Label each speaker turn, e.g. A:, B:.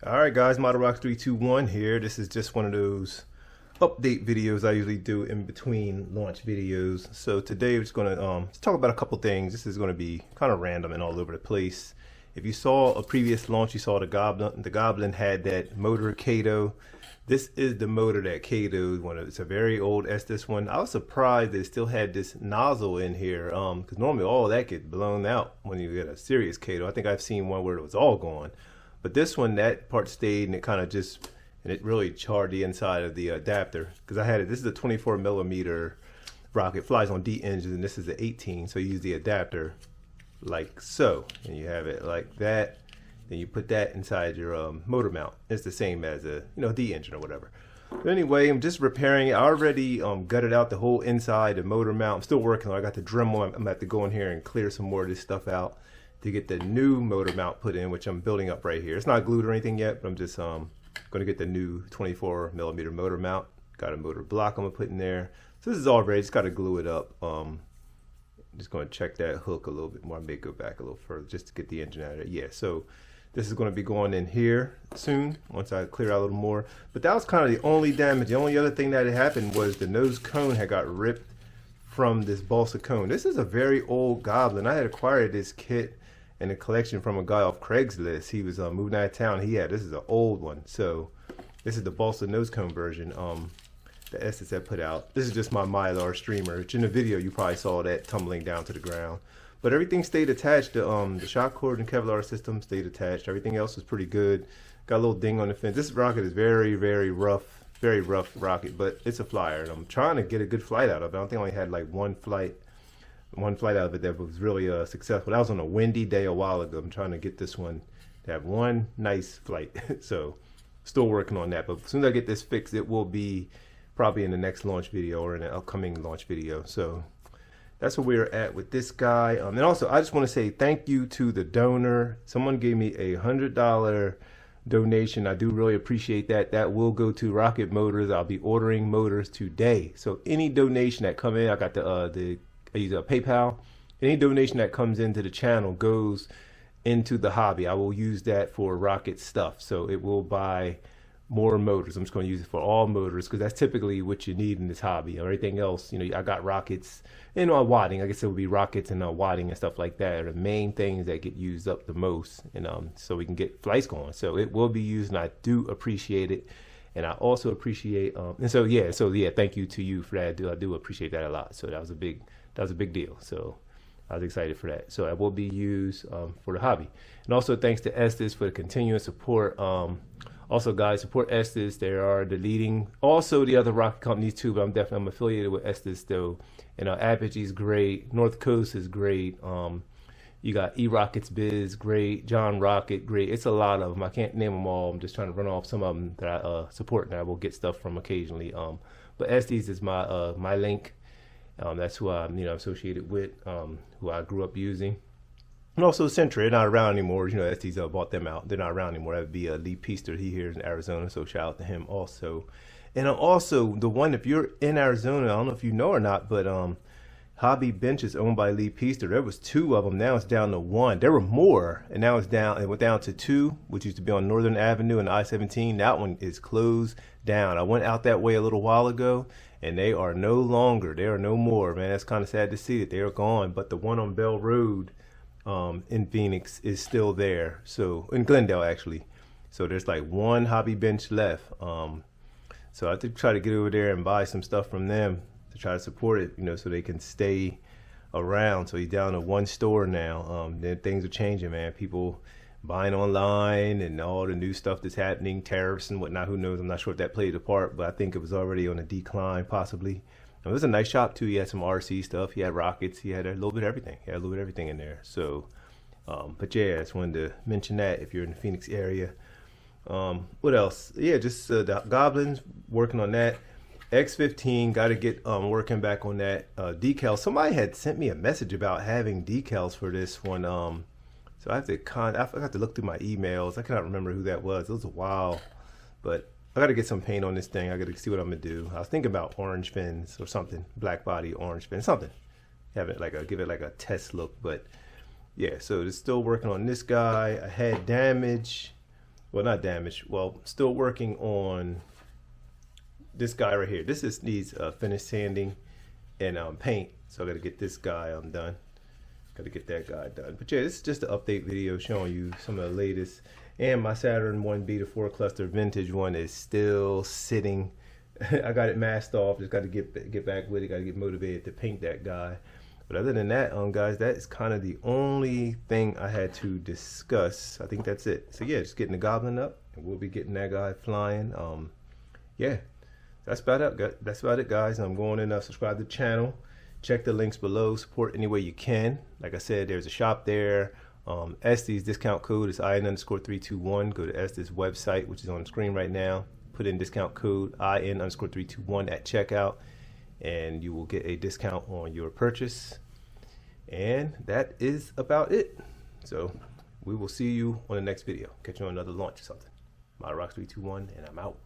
A: Alright guys, modelrockets 321 here. This is just one of those update videos I usually do in between launch videos. So today we're just going to talk about a couple things. This is going to be kind of random and all over the place. If you saw a previous launch, you saw the Goblin. The Goblin had that motor Kato. This is the motor that Kato'd. It's a very old Estes one. I was surprised that it still had this nozzle in here because normally all that gets blown out when you get a serious Kato. I think I've seen one where it was all gone. But this one, that part stayed, and it kind of just, and it really charred the inside of the adapter. Because I had it, this is a 24 millimeter rocket, flies on D engines, and this is the 18. So you use the adapter like so, and you have it like that. Then you put that inside your motor mount. It's the same as a D engine or whatever. But anyway, I'm just repairing it. I already gutted out the whole inside, the motor mount. I'm still working on it. I got the Dremel. I'm gonna have to go in here and clear some more of this stuff out to get the new motor mount put in, which I'm building up right here. It's not glued or anything yet, but I'm just going to get the new 24 millimeter motor mount. Got a motor block I'm going to put in there. So this is all ready. Just got to glue it up. Just going to check that hook a little bit more. I may go back a little further just to get the engine out of it. Yeah, so this is going to be going in here soon once I clear out a little more. But that was kind of the only damage. The only other thing that had happened was the nose cone had got ripped from this balsa cone. This is a very old Goblin. I had acquired this kit in a collection from a guy off Craigslist. He was moving out of town. This is an old one. So this is the balsa nose cone version that Estes had put out. This is just my Mylar streamer, which in the video you probably saw that tumbling down to the ground. But everything stayed attached. The shock cord and Kevlar system stayed attached. Everything else was pretty good. Got a little ding on the fence. This rocket is very rough rocket, but it's a flyer. And I'm trying to get a good flight out of it. I don't think I only had like one flight out of it that was really successful. That was on a windy day a while ago. I'm trying to get this one to have one nice flight. So still working on that, but as soon as I get this fixed, it will be probably in the next launch video or in an upcoming launch video. So that's where we're at with this guy. And also I just want to say thank you to the donor. Someone gave me a $100 donation. I do really appreciate that. That will go to Rocket Motors. I'll be ordering motors today. So any donation that come in, I got I use a PayPal. Any donation that comes into the channel goes into the hobby. I will use that for rocket stuff. So it will buy more motors. I'm just going to use it for all motors because that's typically what you need in this hobby. Everything else, I got rockets and wadding. I guess it would be rockets and wadding and stuff like that are the main things that get used up the most. And so we can get flights going. So it will be used, and I do appreciate it. And I also appreciate thank you to you for that. I do appreciate that a lot. So that was a big deal. So I was excited for that. So that will be used for the hobby. And also thanks to Estes for the continuing support. Also guys, support Estes. They are the leading, also the other rocket companies too, but I'm affiliated with Estes though. And Apogee's great. North Coast is great. You got E-Rockets Biz, great. John Rocket, great. It's a lot of them. I can't name them all. I'm just trying to run off some of them that I support and I will get stuff from occasionally. But Estes is my my link. That's who I'm associated with, who I grew up using. And also Centra, they're not around anymore. Estes bought them out. They're not around anymore. That would be Lee Peaster. He here in Arizona, so shout out to him also. And also the one, if you're in Arizona, I don't know if you know or not, but Hobby Bench is owned by Lee Peaster. There was 2 of them. Now it's down to 1. There were more, and now it's down. It went down to 2, which used to be on Northern Avenue and I-17. That one is closed down. I went out that way a little while ago, and they are no longer. They are no more, man. That's kind of sad to see that they are gone. But the one on Bell Road in Phoenix is still there. So in Glendale actually. So there's like 1 Hobby Bench left. So I have to try to get over there and buy some stuff from them to try to support it, so they can stay around. So he's down to 1 store now. Then things are changing, man. People buying online and all the new stuff that's happening, tariffs and whatnot. Who knows? I'm not sure if that played a part, but I think it was already on a decline, possibly. It was a nice shop too. He had some RC stuff. He had rockets. He had a little bit of everything. He had a little bit of everything in there. So, but yeah, I just wanted to mention that if you're in the Phoenix area. What else? Yeah, just the Goblins, working on that. X15, got to get working back on that. Decals. Somebody had sent me a message about having decals for this one. So I forgot to look through my emails. I cannot remember who that was. It was a while, but I got to get some paint on this thing. I got to see what I'm gonna do. I was thinking about orange fins or something, black body orange fins, something. Give it like a test look, but yeah. So it's still working on this guy. I had damage. well, not damaged, well, still working on this guy right here. This is needs finished sanding and paint, so I got to get this guy done. Got to get that guy done. But yeah, this is just an update video showing you some of the latest. And my Saturn 1B to 4 cluster vintage one is still sitting. I got it masked off. Just got to get back with it. Got to get motivated to paint that guy. But other than that, guys, that is kind of the only thing I had to discuss. I think that's it. So yeah, just getting the Goblin up, and we'll be getting that guy flying. Yeah, that's about it. That's about it, guys. I'm going in. Subscribe to the channel. Check the links below. Support any way you can. Like I said, there's a shop there. Estes discount code is IN_321. Go to Estes website, which is on the screen right now. Put in discount code IN_321 at checkout, and you will get a discount on your purchase. And that is about it. So we will see you on the next video. Catch you on another launch or something. modelrockets321, and I'm out.